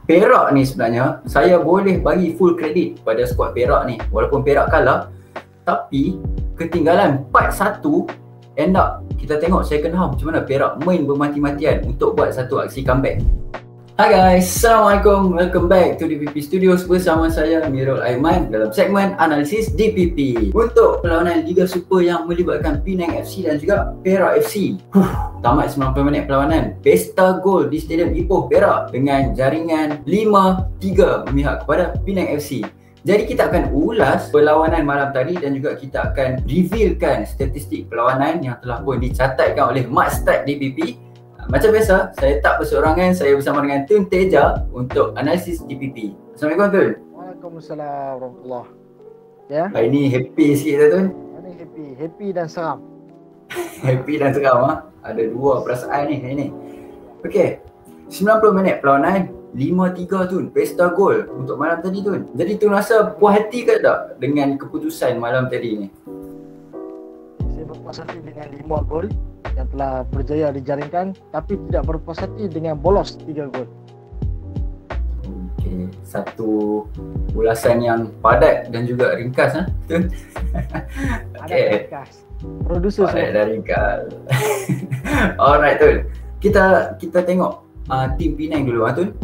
Perak ni sebenarnya saya boleh bagi full credit pada skuad Perak ni. Walaupun Perak kalah, tapi ketinggalan 4-1, end up kita tengok second half macam mana Perak main bermati-matian untuk buat satu aksi comeback. Hai guys, Assalamualaikum, welcome back to DPP Studios bersama saya Mirul Aiman dalam segmen analisis DPP untuk perlawanan Liga Super yang melibatkan Penang FC dan juga Perak FC. Tamat 90 minit perlawanan, pesta gol di Stadium Ipoh Perak dengan jaringan 5-3 memihak kepada Penang FC. Jadi kita akan ulas perlawanan malam tadi dan juga kita akan revealkan statistik perlawanan yang telah pun dicatatkan oleh Matstat DPP. Macam biasa, saya tak berseorangan, saya bersama dengan Tun Teja untuk analisis DPP. Assalamualaikum Tun. Waalaikumsalam warahmatullahi. Ya. Hari ni happy sikit dah Tun. Hari ni happy dan seram. Happy dan seram ha. Ada dua perasaan ni hari ni. Okey. 90 minit perlawanan, 5-3 Tun. Pesta gol untuk malam tadi Tun. Jadi Tun rasa puas hati ke tak dengan keputusan malam tadi ni? Saya berpuas hati dengan 5 gol yang telah berjaya dijaringkan, tapi tidak berpuas hati dengan bolos 3 gol. Okey, satu ulasan yang padat dan juga ringkas Tun. Okey. Ringkas. Producer padat dan ringkas. Alright Tun. Kita tengok tim Penang dulu Tun.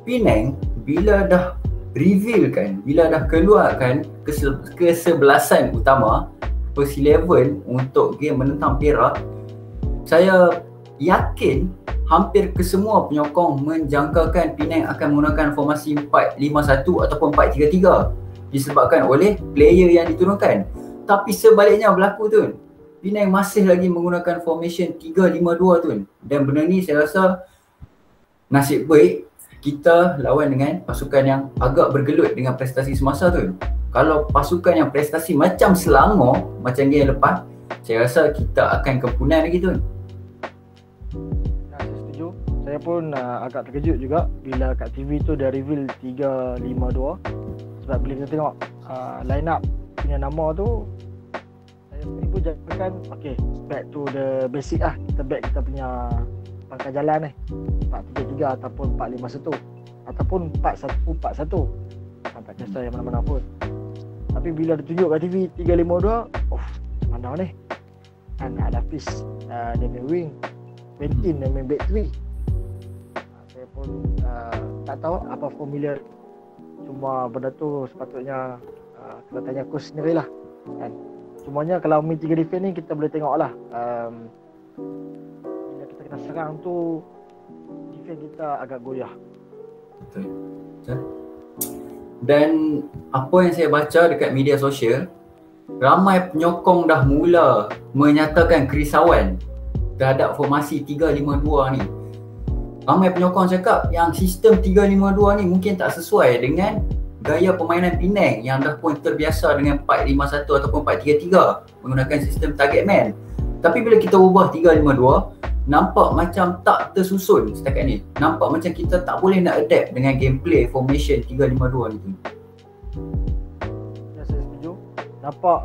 Penang bila dah revealkan, bila dah keluarkan kesebelasan utama first 11 untuk game menentang Perak, saya yakin hampir kesemua penyokong menjangkakan Penang akan menggunakan formasi 4-5-1 ataupun 4-3-3 disebabkan oleh player yang diturunkan. Tapi sebaliknya berlaku Tun. Penang masih lagi menggunakan formation 3-5-2 Tun. Dan benda ni saya rasa nasib baik kita lawan dengan pasukan yang agak bergelut dengan prestasi semasa Tun. Kalau pasukan yang prestasi macam Selangor, macam game lepas, saya rasa kita akan kempunan lagi Tun. Saya setuju. Saya pun agak terkejut juga bila kat TV tu dia reveal 3-5-2. Sebab bila kita tengok line up punya nama tu, saya pun jadikan okay, back to the basic lah. Kita back kita punya pangkal jalan 4-3-3 ataupun 4-5-1 ataupun 4-1-4-1. Tak kisah yang mana-mana pun. Tapi bila ditunjuk kat TV 3-5-2, macam mana ni? Kan ada Hafiz, dia main wing, Quentin dia main back 3. Saya pun tak tahu apa formula. Cuma benda tu sepatutnya kita tanya coach sendirilah kan. Cumanya kalau main 3 defense ni kita boleh tengok lah, bila kita kena serang tu defense kita agak goyah. Betul. Dan apa yang saya baca dekat media sosial, ramai penyokong dah mula menyatakan kerisauan terhadap formasi 3-5-2 ni. Ramai penyokong cakap yang sistem 3-5-2 ni mungkin tak sesuai dengan gaya permainan Penang yang dah pun terbiasa dengan 4-5-1 ataupun 4-3-3 menggunakan sistem target man. Tapi bila kita ubah 3-5-2, nampak macam tak tersusun setakat ni. Nampak macam kita tak boleh nak adapt dengan gameplay formation 3-5-2 ni tu. Ya, saya setuju. Nampak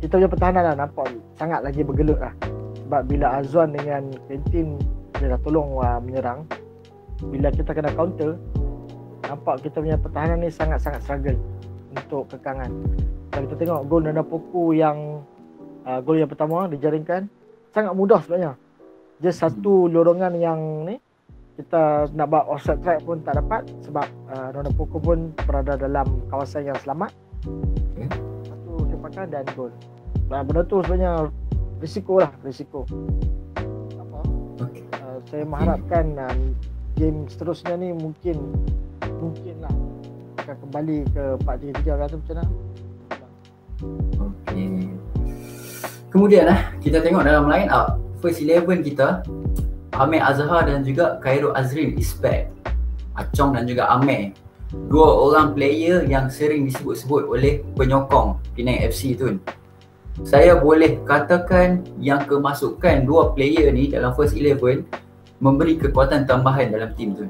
kita punya pertahanan lah nampak sangat lagi bergelut lah. Sebab bila Azwan dengan Quentin dia dah tolong menyerang, bila kita kena counter, nampak kita punya pertahanan ni sangat-sangat struggle untuk kekangan. Kalau kita tengok gol Nana Poku yang gol yang pertama dijaringkan, sangat mudah sebenarnya. Just satu lorongan yang ni kita nak buat offside track pun tak dapat sebab Nona Poku pun berada dalam kawasan yang selamat. Satu sepakan dan gol. Benda tu sebenarnya risiko. Saya mengharapkan game seterusnya ni mungkin lah akan kembali ke 4-3-3 kata macam mana. Okey. Kemudian kita tengok dalam line up first 11 kita, Amir Azhar dan juga Khairul Azrin Isbat, Acong dan juga Amir. Dua orang player yang sering disebut-sebut oleh penyokong Penang FC tu. Saya boleh katakan yang kemasukan dua player ni dalam first 11 memberi kekuatan tambahan dalam tim tu.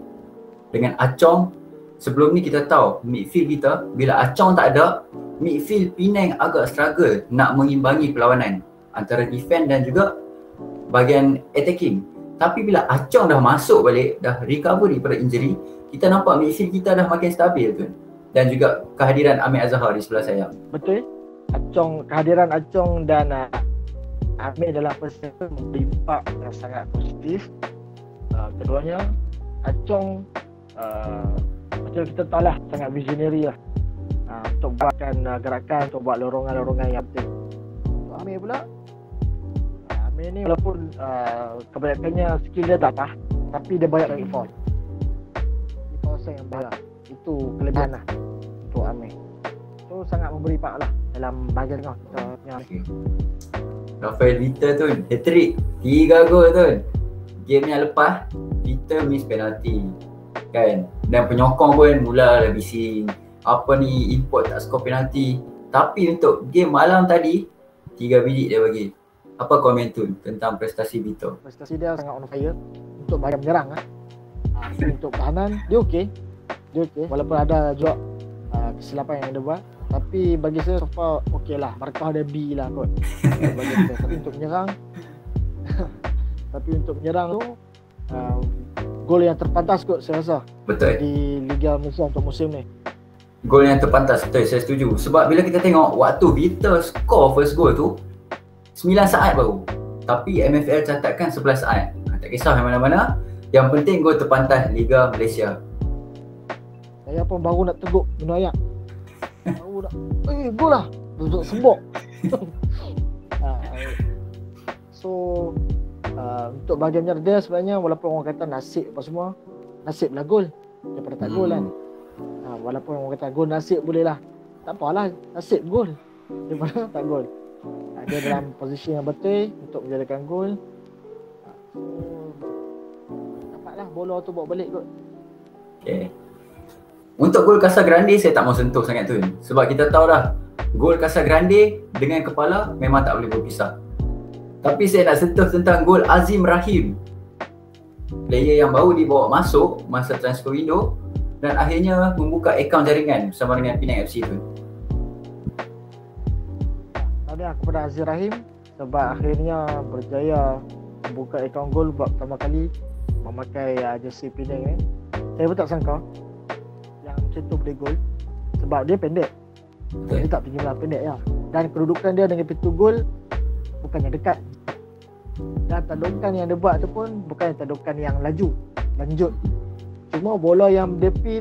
Dengan Acong, sebelum ni kita tahu midfield kita, bila Acong tak ada, midfield Penang agak struggle nak mengimbangi perlawanan antara defense dan juga bahagian attacking. Tapi bila Acong dah masuk balik, dah recover daripada injury, kita nampak midfield kita dah makin stabil tu. Dan juga kehadiran Amir Azhar di sebelah sayap. Betul. Kehadiran Acong dan Amir dalam first half memberi impak yang sangat positif. Keduanya, Acong macam kita tahu lah, sangat visionary lah untuk buatkan gerakan, untuk buat lorongan-lorongan yang penting. Amir pula, Amir ni walaupun kebanyakannya skill dia tak apa, tapi dia banyak bagi foul. Di kawasan yang banyak. Itu kelebihan lah untuk Amir. So sangat memberi impak lah dalam bahagian tengah kita punya. Rafael Vita tu, hat-trick, 3 gol tu. Game yang lepas, Vita miss penalty kan. Dan penyokong pun mula bising, apa ni, import tak skor penalty. Tapi untuk game malam tadi, 3 bilik dia bagi. Apa komen tu tentang prestasi Vito? Prestasi dia sangat on fire untuk bahagian menyerang lah. Untuk pertahanan dia okey. Walaupun ada juga kesilapan yang dia buat, tapi bagi saya so far okey lah. Markah dia B lah kot bagi saya. Tapi untuk menyerang tu gol yang terpantas kot saya rasa. Betul. Di Liga Malaysia untuk musim ni. Gol yang terpantas, betul, saya setuju. Sebab bila kita tengok waktu Vito score first goal tu 9 saat baru, tapi MFL catatkan 11 saat. Tak kisah yang mana-mana, yang penting gol terpantas Liga Malaysia. Saya pun baru nak teguk benda ayak. Baru nak, gol lah, duduk sembok. So untuk bahagian menyerang dia sebenarnya, walaupun orang kata nasib apa semua, nasib lah gol daripada tak gol kan. Walaupun orang kata gol nasib boleh lah, tak apalah, nasib gol daripada tak gol. Dia dalam posisi yang betul untuk menjadikan gol. Dapatlah bola tu bawa balik kot. Okay. Untuk gol Casagrande saya tak mau sentuh sangat tu. Sebab kita tahu dah, gol Casagrande dengan kepala memang tak boleh berpisah. Tapi saya nak sentuh tentang gol Azim Rahim, player yang baru dibawa masuk masa transfer window dan akhirnya membuka akaun jaringan bersama dengan Penang FC tu. Tahniah kepada Azim Rahim sebab akhirnya berjaya membuka akaun gol buat pertama kali memakai jersey Penang ni. Saya pun tak sangka yang macam tu boleh gol sebab dia pendek. Dia tak tinggi lah, pendek ya. Dan kedudukan dia dengan pintu gol bukannya dekat. Dan tadukan yang dia buat tu pun bukan tadukan yang lanjut. Cuma bola yang DP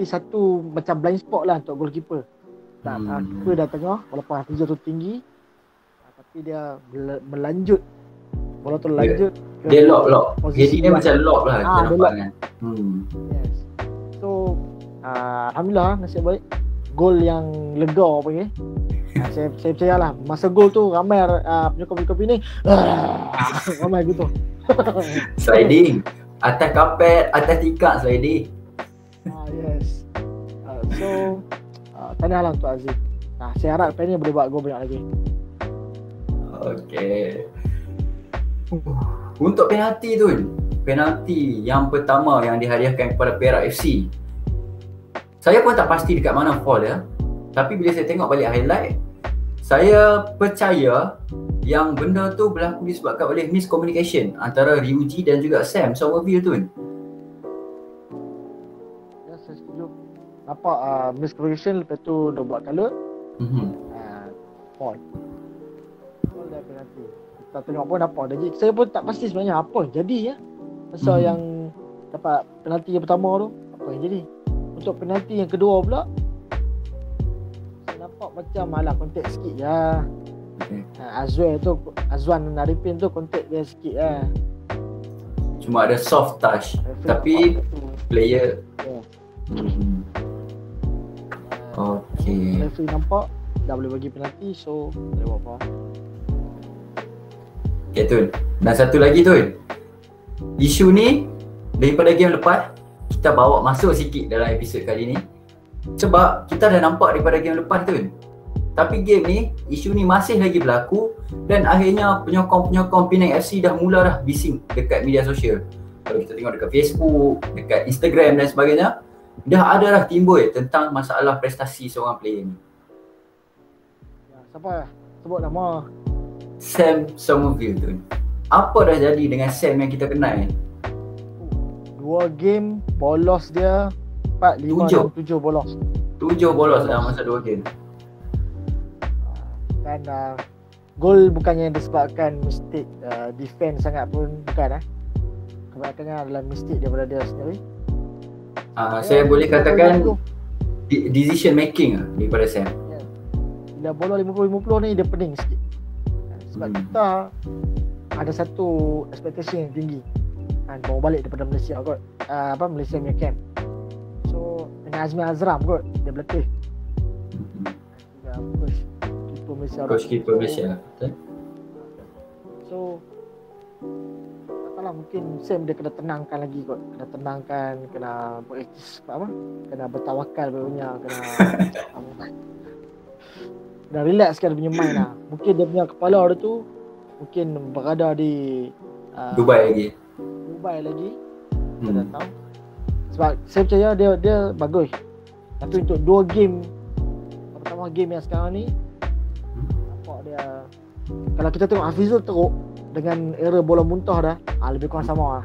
satu macam blind spot lah untuk goalkeeper. Tak, keeper dah tengah walaupun Hafizah tu tinggi, tapi dia melanjut. Bola tu lanjut. Dia lock. Jadi dia macam lock lah kita nampak kan. Yes. So alhamdulillah nasib baik. Gol yang lega panggil. Saya percayalah masa gol tu ramai penyokong-penyokong ni ramai gitu. Sliding atas kapet, atas tikar sliding. Yes. So tahniahlah untuk Aziz. Saya harap lepas ni boleh buat gol banyak lagi. Okay. Untuk penalti tu, penalti yang pertama yang dihadiahkan kepada Perak FC, saya pun tak pasti dekat mana fall dia. Tapi bila saya tengok balik highlight, saya percaya yang benda tu berlaku disebabkan oleh miscommunication antara Ryuji dan juga Sam Somerville tu. Ya, saya setuju. Nampak miscommunication, lepas tu dia buat colour. Fall dan penalti. Kita tengok pun apa dah. Saya pun tak pasti sebenarnya apa jadi ya. Masa yang dapat penalti yang pertama tu, apa yang jadi. Untuk penalti yang kedua pula, saya nampak macam malah kontak sikit ya. Azwan Arifin tu kontak dia sikit lah. Cuma ada soft touch, tapi player Referee nampak dah boleh bagi penalti, so boleh buat apa. Okay Tun, dan satu lagi Tun, isu ni daripada game lepas kita bawa masuk sikit dalam episod kali ni. Sebab kita dah nampak daripada game lepas Tun, tapi game ni, isu ni masih lagi berlaku. Dan akhirnya penyokong-penyokong Penang FC dah mula dah bising dekat media sosial. Kalau kita tengok dekat Facebook, dekat Instagram dan sebagainya, dah ada dah timbul tentang masalah prestasi seorang player ni. Siapa? Sebut nama. Sam Somerville tu. Apa dah jadi dengan Sam yang kita kenal ni? 2 game bolos dia 4, 5 dan 7 bolos. 7 bolos dalam masa 2 game. Dan gol bukannya disebabkan mistake defense sangat pun, bukan. Kebanyakannya adalah mistake daripada dia sendiri. Saya boleh katakan decision making daripada Sam. Bila bola 50-50 ni dia pening sikit. Sebab kita ada satu expectation yang tinggi kan, bawa balik daripada Malaysia kot, Malaysia punya camp. So dengan Azmi Azram kot dia berlatih. Coach keeper Malaysia. Betul. So katalah mungkin Sam dia kena tenangkan lagi kot, kena tenangkan, kena beraktis kena bertawakal punya, kena relax kan dia punya mind lah. Mungkin dia punya kepala dia tu mungkin berada di Dubai lagi. Kita tak tahu. Sebab saya percaya dia bagus. Tapi untuk 2 game, pertama game yang sekarang ni, nampak dia, kalau kita tengok Hafizul teruk dengan era bola muntah dah, lebih kurang sama lah.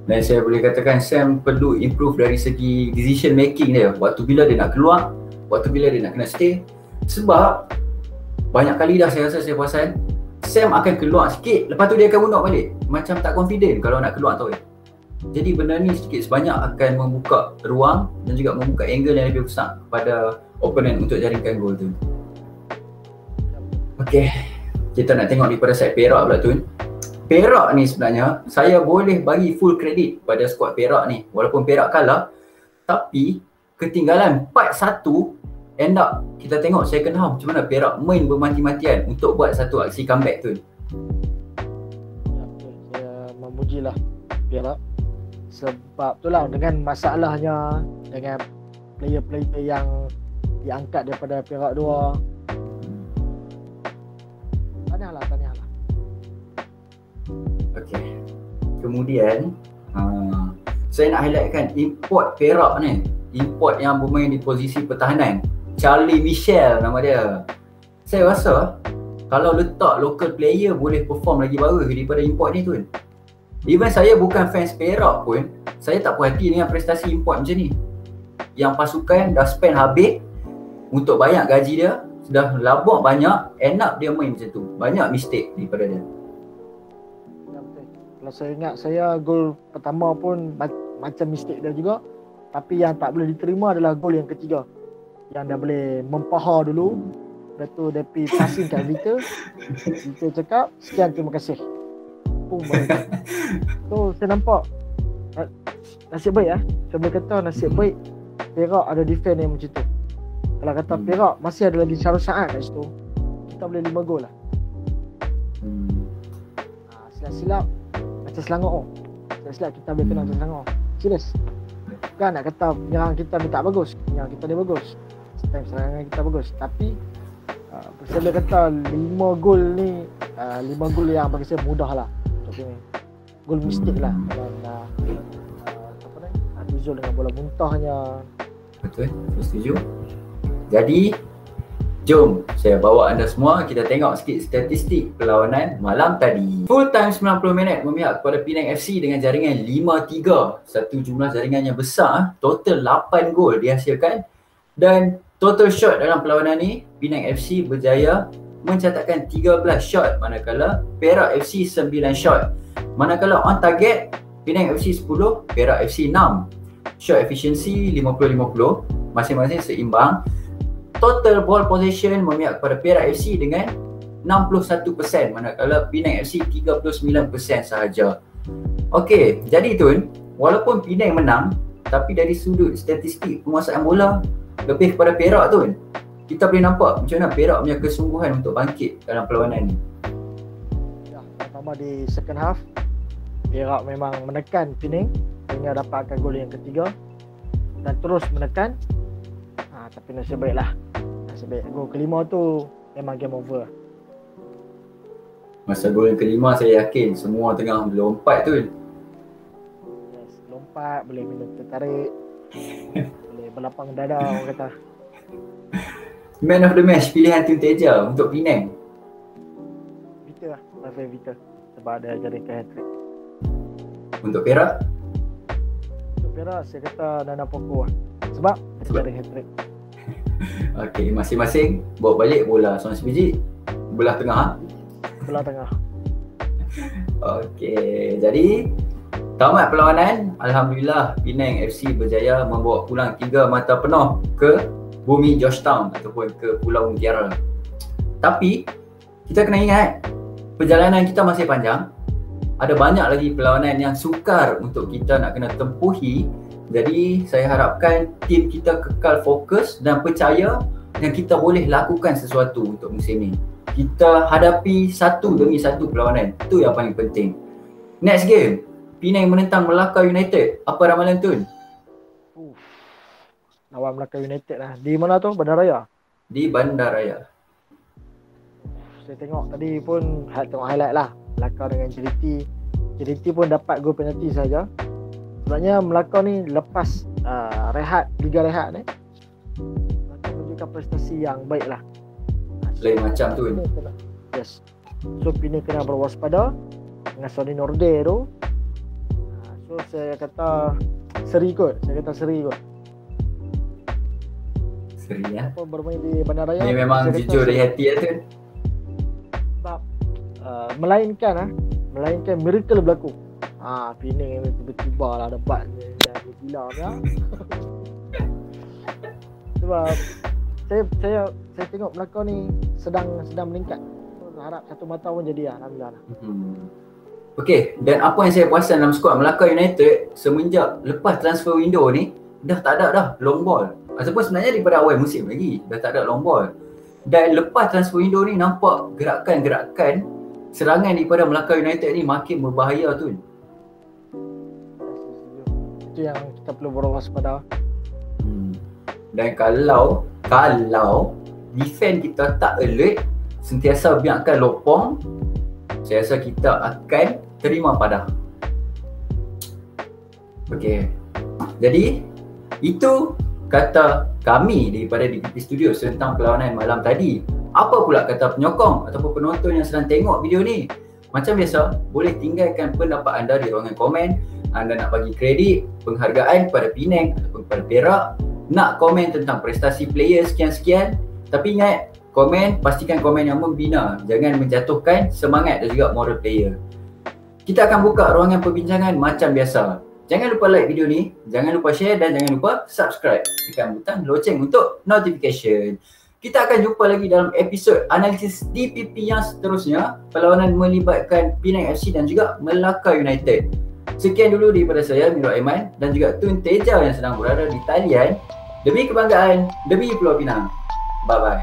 Dan saya boleh katakan Sam perlu improve dari segi decision making dia. Waktu bila dia nak keluar, waktu bila dia nak kena stay. Sebab banyak kali dah saya rasa, saya perasan Sam akan keluar sikit, lepas tu dia akan mundur balik. Macam tak confident kalau nak keluar tau. Jadi benda ni sedikit sebanyak akan membuka ruang dan juga membuka angle yang lebih besar pada opponent untuk jaringkan gol tu. Okay, kita nak tengok daripada side Perak pula tu. Perak ni sebenarnya saya boleh bagi full credit pada skuad Perak ni. Walaupun Perak kalah, tapi ketinggalan 4-1, end up kita tengok second half macam mana Perak main bermati-matian untuk buat satu aksi comeback tu. Saya memujilah Perak. Sebab tu lah, dengan masalahnya dengan player-player yang diangkat daripada Perak 2, Tahniahlah. Okay. Kemudian saya nak highlightkan import Perak ni. Import yang bermain di posisi pertahanan, Charlie Michel nama dia. Saya rasa kalau letak local player boleh perform lagi bagus daripada import ni tu. Even saya bukan fans Perak pun, saya tak puas hati dengan prestasi import macam ni. Yang pasukan dah spend habis untuk bayar gaji dia, sudah labuk banyak, end up dia main macam tu. Banyak mistake daripada dia. Kalau saya ingat, saya gol pertama pun macam mistake dia juga. Tapi yang tak boleh diterima adalah gol yang ketiga, yang dah boleh mempahar dulu. Lepas tu dia pergi passing kat Vita cakap, sekian, terima kasih. So saya nampak nasib baik saya boleh kata nasib baik Perak ada defend yang macam tu. Kalau kata Perak masih ada lagi Syarul Saad kat situ, kita boleh 5 gol lah. Silap-silap macam Selangor. Silap-silap kita boleh kena macam Selangor. Serius. Bukan nak kata penyerang kita ni tak bagus, penyerang kita ni bagus, serangan kita bagus. Tapi saya boleh kata 5 gol ni 5 gol yang bagi saya mudah lah. Gol mistik lah. Dan Hafizul dengan bola muntahnya. Betul, saya setuju. Jadi jom saya bawa anda semua, kita tengok sikit statistik perlawanan malam tadi. Full time 90 minit memihak kepada Penang FC dengan jaringan 5-3. Satu jumlah jaringan yang besar. Total 8 gol dihasilkan. Dan total shot dalam perlawanan ni, Penang FC berjaya mencatatkan 13 shot, manakala Perak FC 9 shot. Manakala on target, Penang FC 10, Perak FC 6. Shot efficiency 50-50, masing-masing seimbang. Total ball possession memihak kepada Perak FC dengan 61%, manakala Penang FC 39% sahaja. Okey, jadi Tun, walaupun Penang menang, tapi dari sudut statistik penguasaan bola lebih kepada Perak Tun. Kita boleh nampak macam mana Perak punya kesungguhan untuk bangkit dalam perlawanan ni. Ya, pertama di second half, Perak memang menekan Penang sehingga dapatkan gol yang ketiga dan terus menekan. Tapi nasib baik lah. Nasib baik. Gol kelima tu memang game over. Masa gol yang kelima saya yakin semua tengah lompat tu. Yes, lompat, boleh minum tertarik. Boleh berlapang dada orang kata. Man of the match pilihan Tun Teja untuk Penang. Vita lah. Rafael Vita sebab ada jaringkan hat-trick. Untuk Perak? Untuk Perak saya kata Nana Poko lah. Sebab dia jaring hat-trick. Okey, masing-masing bawa balik bola seorang sebiji belah tengah. Belah tengah. Okey, jadi tamat perlawanan. Alhamdulillah Penang FC berjaya membawa pulang 3 mata penuh ke bumi Georgetown ataupun ke Pulau Mutiara. Tapi kita kena ingat perjalanan kita masih panjang. Ada banyak lagi perlawanan yang sukar untuk kita nak kena tempuhi. Jadi saya harapkan tim kita kekal fokus dan percaya yang kita boleh lakukan sesuatu untuk musim ni. Kita hadapi satu demi satu perlawanan. Itu yang paling penting. Next game, Penang menentang Melaka United. Apa ramalan Tun? Lawan Melaka United lah. Di mana tu? Bandaraya? Di Bandaraya. Saya tengok tadi pun tengok highlight lah. Melaka dengan JDT pun dapat gol penalti saja. Sebenarnya Melaka ni lepas Liga Rehat ni, Melaka menunjukkan prestasi yang baik lah. Lain macam tu. Yes. So Penang kena berwaspada dengan Sony Norde tu. So saya kata seri kot. Seri ya. Apa bermain di Bandaraya. Ini memang jujur dari hati ya tu. Sebab melainkan miracle berlaku. Penang tiba-tiba lah dapat dan gila ya. Sebab saya tengok Melaka ni sedang meningkat. So, harap satu mata pun jadi alhamdulillah. Okey, dan apa yang saya perasan dalam skuad Melaka United semenjak lepas transfer window ni dah tak ada dah long ball. Ataupun sebenarnya daripada awal musim lagi dah tak ada long ball. Dan lepas transfer window ni nampak gerakan-gerakan serangan daripada Melaka United ni makin berbahaya tu. Itu yang kita perlu berwaspada. Dan kalau defend kita tak alert, sentiasa biarkan lopong, saya rasa kita akan terima padah. Okey. Jadi itu kata kami daripada DPP Studio tentang perlawanan malam tadi. Apa pula kata penyokong ataupun penonton yang sedang tengok video ni? Macam biasa, boleh tinggalkan pendapat anda di ruangan komen. Anda nak bagi kredit, penghargaan kepada Penang ataupun kepada Perak, nak komen tentang prestasi player sekian-sekian. Tapi ingat, pastikan komen yang membina, jangan menjatuhkan semangat dan juga moral player. Kita akan buka ruangan perbincangan macam biasa. Jangan lupa like video ni, jangan lupa share dan jangan lupa subscribe. Tekan butang loceng untuk notification. Kita akan jumpa lagi dalam episod analisis DPP yang seterusnya. Perlawanan melibatkan Penang FC dan juga Melaka United. Sekian dulu daripada saya, Miro Aiman, dan juga Tun Teja yang sedang berada di talian. Demi kebanggaan, demi Pulau Pinang. Bye-bye.